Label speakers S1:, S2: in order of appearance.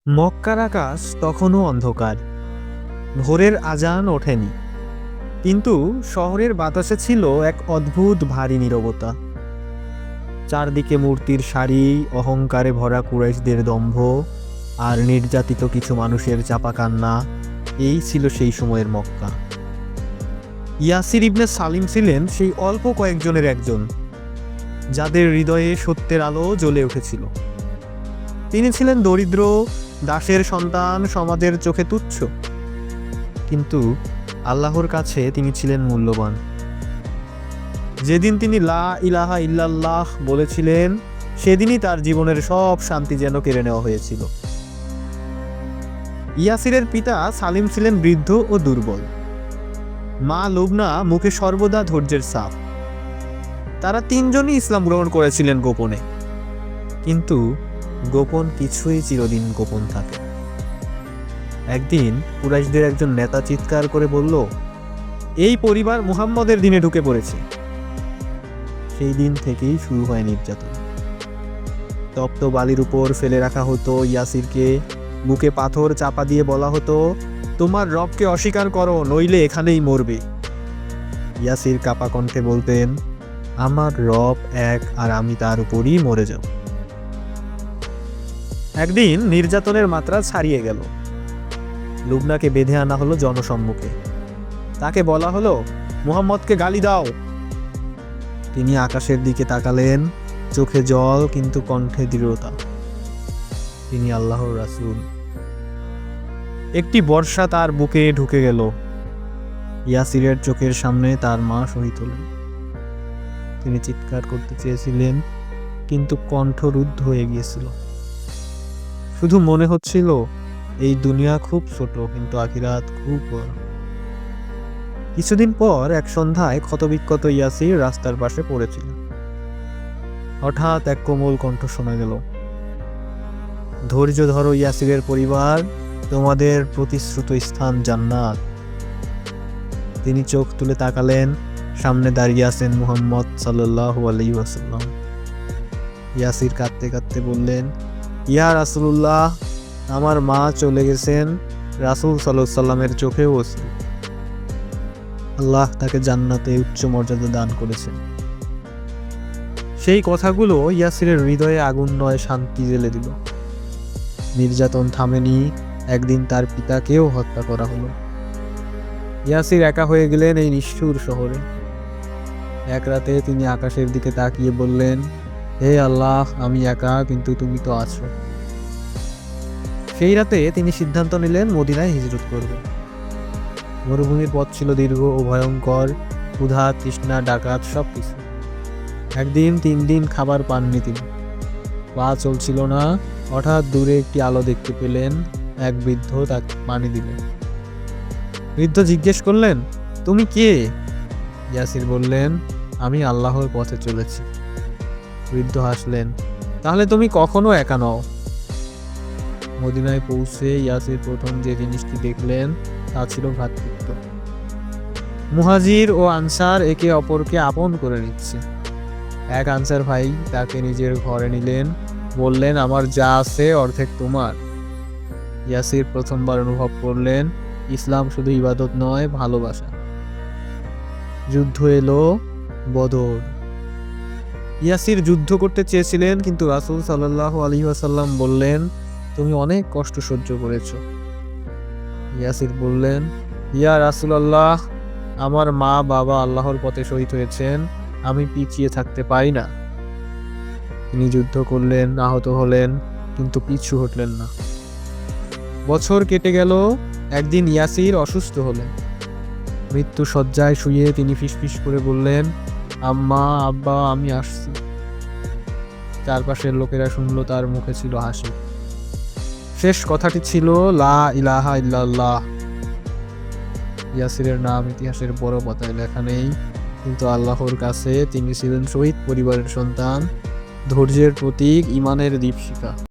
S1: মক্কার আকাশ তখনও অন্ধকার, ভোরের আজান ওঠেনি, কিন্তু শহরের বাতাসে ছিল এক অদ্ভুত ভারী নীরবতা। চারদিকে মূর্তির সারি, অহংকারে ভরা কুরাইশদের দম্ভ, আর নির্যাতিত কিছু মানুষের চাপা কান্না। এই ছিল সেই সময়ের মক্কা। ইয়াসির ইবনে সালিম ছিলেন সেই অল্প কয়েকজনের একজন, যাদের হৃদয়ে সত্যের আলো জ্বলে উঠেছিল। তিনি ছিলেন দরিদ্র, দাসের সন্তান, সমাজের চোখে তুচ্ছ, কিন্তু আল্লাহর কাছে তিনি ছিলেন মূল্যবান। যেদিন তিনি লা ইলাহা ইল্লাল্লাহ বলেছিলেন, সেদিনই তার জীবনের সব শান্তি যেন কেড়ে নেওয়া হয়েছিল। ইয়াসিরের পিতা সালিম ছিলেন বৃদ্ধ ও দুর্বল। মা লুবনা মুখে সর্বদা ধৈর্যের ছাপ। তারা তিনজনই ইসলাম গ্রহণ করেছিলেন গোপনে, কিন্তু গোপন কিছুই চিরদিন গোপন থাকে। একদিন কুরাইশদের একজন নেতা চিৎকার করে বলল, এই পরিবার মুহাম্মদের দিনে ঢুকে পড়েছে। সেই দিন থেকেই শুরু হয় নির্যাতন। তপ্ত বালির উপর ফেলে রাখা হতো ইয়াসিরকে, বুকে পাথর চাপা দিয়ে বলা হতো, তোমার রবকে অস্বীকার করো, নইলে এখানেই মরবে। ইয়াসির কাপা কণ্ঠে বলতেন, আমার রব এক, আর আমি তার উপরই মরে যাব। একদিন নির্যাতনের মাত্রা ছাড়িয়ে গেল। লুবনাকে বেঁধে আনা হলো জনসম্মুখে। তাকে বলা হলো, মুহাম্মদকে গালি দাও। তিনি আকাশের দিকে তাকালেন, চোখে জল কিন্তু কণ্ঠে দৃঢ়তা। তিনি আল্লাহর রাসূল। একটি বর্ষা তার বুকে ঢুকে গেল। ইয়াসিরের চোখের সামনে তার মা শহীদ হলেন। তিনি চিৎকার করতে চেয়েছিলেন, কিন্তু কণ্ঠ রুদ্ধ হয়ে গিয়েছিল। শুধু মনে হচ্ছিল, এই দুনিয়া খুব ছোট, কিন্তু আখিরাত খুব বড়। কিছুদিন পর এক সন্ধ্যায় ক্ষতবিক্ষত ইয়াসির রাস্তার পাশে পড়েছিলেন। হঠাৎ এক কোমল কণ্ঠ শোনা গেল, ধৈর্য ধরো ইয়াসিরের পরিবার, তোমাদের প্রতিশ্রুত স্থান জান্নাত। তিনি চোখ তুলে তাকালেন, সামনে দাঁড়িয়ে আছেন মুহাম্মদ সাল্লাল্লাহু আলাইহি ওয়াসাল্লাম। ইয়াসির কাঁদতে কাঁদতে বললেন, ইয়া রাসূলুল্লাহ, আমার মা চলে গেছেন। রাসূল সাল্লাল্লাহু আলাইহি ওয়াসাল্লামের চোখেও অশ্রু। আল্লাহ তাকে জান্নাতে উচ্চ মর্যাদা দান করেছেন। সেই কথাগুলো ইয়াসিরের হৃদয়ে আগুন নয়, শান্তি জ্বেলে দিল। নির্যাতন থামেনি, একদিন তার পিতাকেও হত্যা করা হলো। ইয়াসির একা হয়ে গেলেন এই নিষ্ঠুর শহরে। এক রাতে তিনি আকাশের দিকে তাকিয়ে বললেন, হে আল্লাহ, আমি একা, কিন্তু তুমি তো আছো। সেই রাতে তিনি সিদ্ধান্ত নিলেন মদিনায় হিজরত করবেন। মরুভূমির পথ ছিল দীর্ঘ ও ভয়ঙ্কর, ক্ষুধা, তৃষ্ণা, ডাকাত সবকিছু। একদিন 3 দিন খাবার পাননি তিনি। পা চলছিল না। হঠাৎ দূরে একটি আলো দেখতে পেলেন। এক বৃদ্ধ তাকে পানি দিলেন। বৃদ্ধ জিজ্ঞেস করলেন, তুমি কে? ইয়াসির বললেন, আমি আল্লাহর পথে চলেছি। বৃদ্ধ হাসলেন, তাহলে তুমি কখনো একা নও। মদিনায় পৌঁছে ইয়াসির প্রথম যে জিনিসটি দেখলেন, তা ছিল ভ্রাতৃত্ব। মুহাজির ও আনসার একে অপরকে আপন করে নিচ্ছে। এক আনসার ভাই তাকে নিজের ঘরে নিলেন, বললেন, আমার যা আছে অর্ধেক তোমার। ইয়াসির প্রথমবার অনুভব করলেন, ইসলাম শুধু ইবাদত নয়, ভালোবাসা। যুদ্ধ এলো, বদর। ইয়াসির যুদ্ধ করতে চেয়েছিলেন, কিন্তু রাসূল সাল্লাল্লাহু আলাইহি ওয়াসাল্লাম বললেন, তুমি অনেক কষ্ট সহ্য করেছো। ইয়াসির বললেন, ইয়া রাসূলুল্লাহ, আমার মা বাবা আল্লাহর পথে শহীদ হয়েছেন, আমি পিছিয়ে থাকতে পারি না। তিনি যুদ্ধ করলেন, আহত হলেন, কিন্তু পিছু হটলেন না। বছর কেটে গেল। একদিন ইয়াসির অসুস্থ হলেন। মৃত্যু শয্যায় শুয়ে তিনি ফিসফিস করে বললেন, আম্মা, আব্বা, আমি আসছি। চারপাশের লোকেরা শুনল, তার মুখে ছিল হাসি। শেষ কথাটি ছিল, লা ইলাহা ইল্লাল্লাহ। ইয়াসিরের নাম ইতিহাসের বড় পাতায় লেখা নেই, কিন্তু আল্লাহর কাছে তিনি ছিলেন শহীদ পরিবারের সন্তান, ধৈর্যের প্রতীক, ঈমানের দীপশিখা।